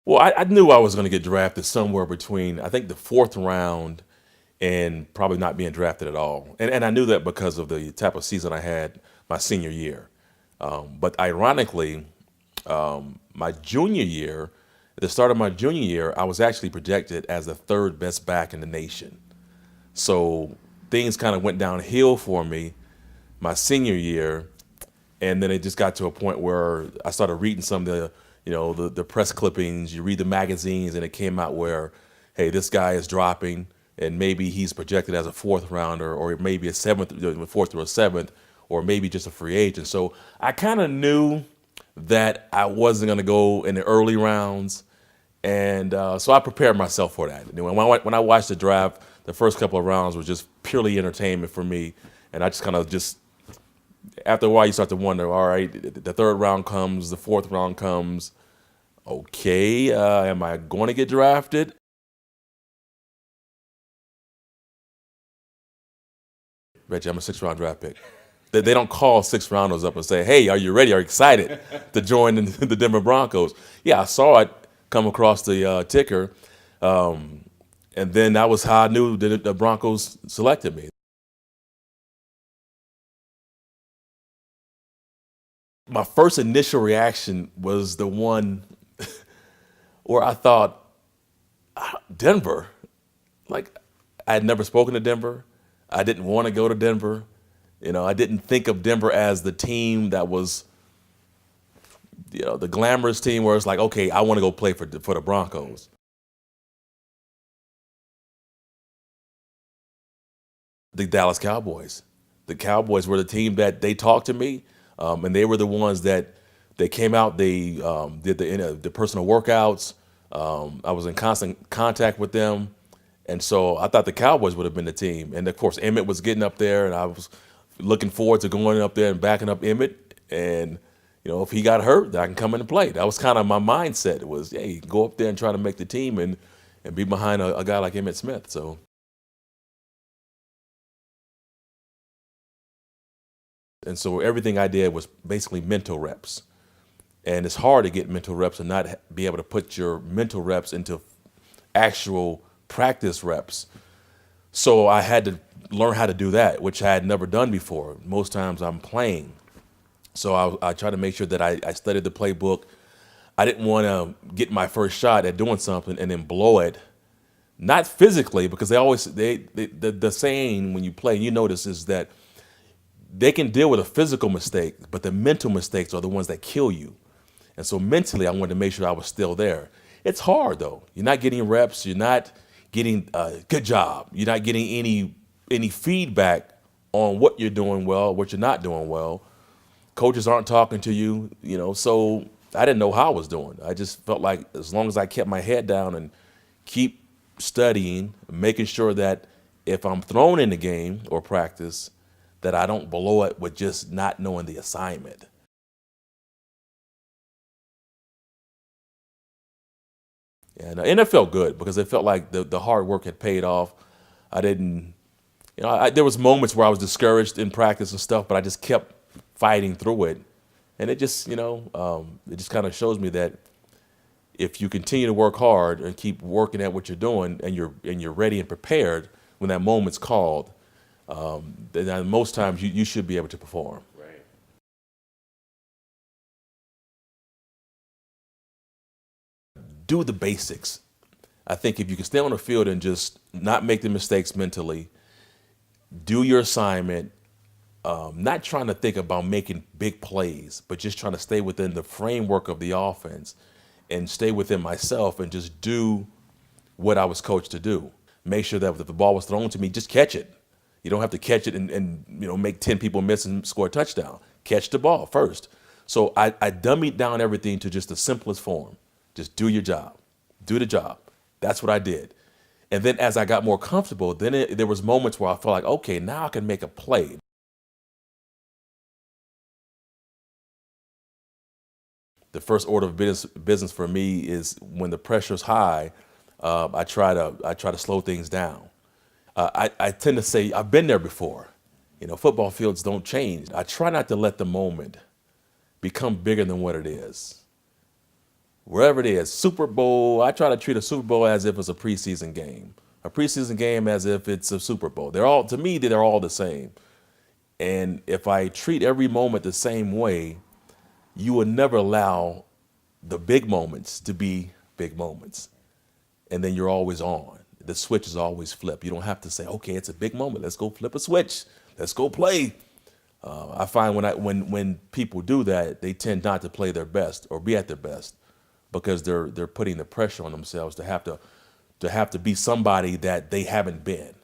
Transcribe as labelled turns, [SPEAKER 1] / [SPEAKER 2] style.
[SPEAKER 1] Well, I knew I was going to get drafted somewhere between, I think, the fourth round and probably not being drafted at all. And I knew that because of the type of season I had my senior year. But ironically, my junior year, at the start of my junior year, I was actually projected as the third best back in the nation. So things kind of went downhill for me my senior year, and then it just got to a point where I started reading some of the press clippings. You read the magazines, and it came out where, hey, this guy is dropping, and maybe he's projected as a fourth rounder, or maybe a seventh, fourth or a seventh, or maybe just a free agent. So I kind of knew that I wasn't going to go in the early rounds, and so I prepared myself for that. When I watched the draft, the first couple of rounds was just purely entertainment for me, and I just kind of just after a while you start to wonder, all right, the third round comes, the fourth round comes. Okay, am I going to get drafted? Reggie, I'm a six-round draft pick. They don't call six-rounders up and say, hey, are you ready? Are you excited to join the Denver Broncos? Yeah, I saw it come across the ticker, and then that was how I knew that the Broncos selected me. My first initial reaction was the one where I thought, Denver? Like, I had never spoken to Denver. I didn't want to go to Denver. I didn't think of Denver as the team that was, the glamorous team where it's like, okay, I want to go play for the Broncos. The Dallas Cowboys. The Cowboys were the team that they talked to me, and they were the ones that they came out. They did the personal workouts. I was in constant contact with them, and so I thought the Cowboys would have been the team. And of course, Emmett was getting up there, and I was looking forward to going up there and backing up Emmett. And if he got hurt, I can come in and play. That was kind of my mindset. It was, hey, go up there and try to make the team and be behind a guy like Emmett Smith. So everything I did was basically mental reps. And it's hard to get mental reps and not be able to put your mental reps into actual practice reps. So I had to learn how to do that, which I had never done before. Most times I'm playing. So I try to make sure that I studied the playbook. I didn't want to get my first shot at doing something and then blow it. Not physically, because the saying when you play, and you notice, is that they can deal with a physical mistake, but the mental mistakes are the ones that kill you. And so mentally, I wanted to make sure I was still there. It's hard though. You're not getting reps. You're not getting a good job. You're not getting any feedback on what you're doing well, what you're not doing well. Coaches aren't talking to you, So I didn't know how I was doing. I just felt like as long as I kept my head down and keep studying, making sure that if I'm thrown in the game or practice, that I don't blow it with just not knowing the assignment. And it felt good because it felt like the hard work had paid off. I didn't, there was moments where I was discouraged in practice and stuff, but I just kept fighting through it. And it just kind of shows me that if you continue to work hard and keep working at what you're doing, and you're ready and prepared when that moment's called, then most times you should be able to perform.
[SPEAKER 2] Right.
[SPEAKER 1] Do the basics. I think if you can stay on the field and just not make the mistakes mentally, do your assignment, not trying to think about making big plays, but just trying to stay within the framework of the offense and stay within myself and just do what I was coached to do. Make sure that if the ball was thrown to me, just catch it. You don't have to catch it and make 10 people miss and score a touchdown. Catch the ball first. So I dummied down everything to just the simplest form. Just do your job. Do the job. That's what I did. And then as I got more comfortable, then there was moments where I felt like, okay, now I can make a play. The first order of business for me is when the pressure's high, I try to slow things down. I tend to say I've been there before. Football fields don't change. I try not to let the moment become bigger than what it is. Wherever it is, Super Bowl, I try to treat a Super Bowl as if it's a preseason game. A preseason game as if it's a Super Bowl. They're all, to me, they're all the same. And if I treat every moment the same way, you will never allow the big moments to be big moments. And then you're always on. The switch is always flipped. You don't have to say, okay, it's a big moment. Let's go flip a switch. Let's go play. I find when people do that, they tend not to play their best or be at their best because they're putting the pressure on themselves to have to be somebody that they haven't been.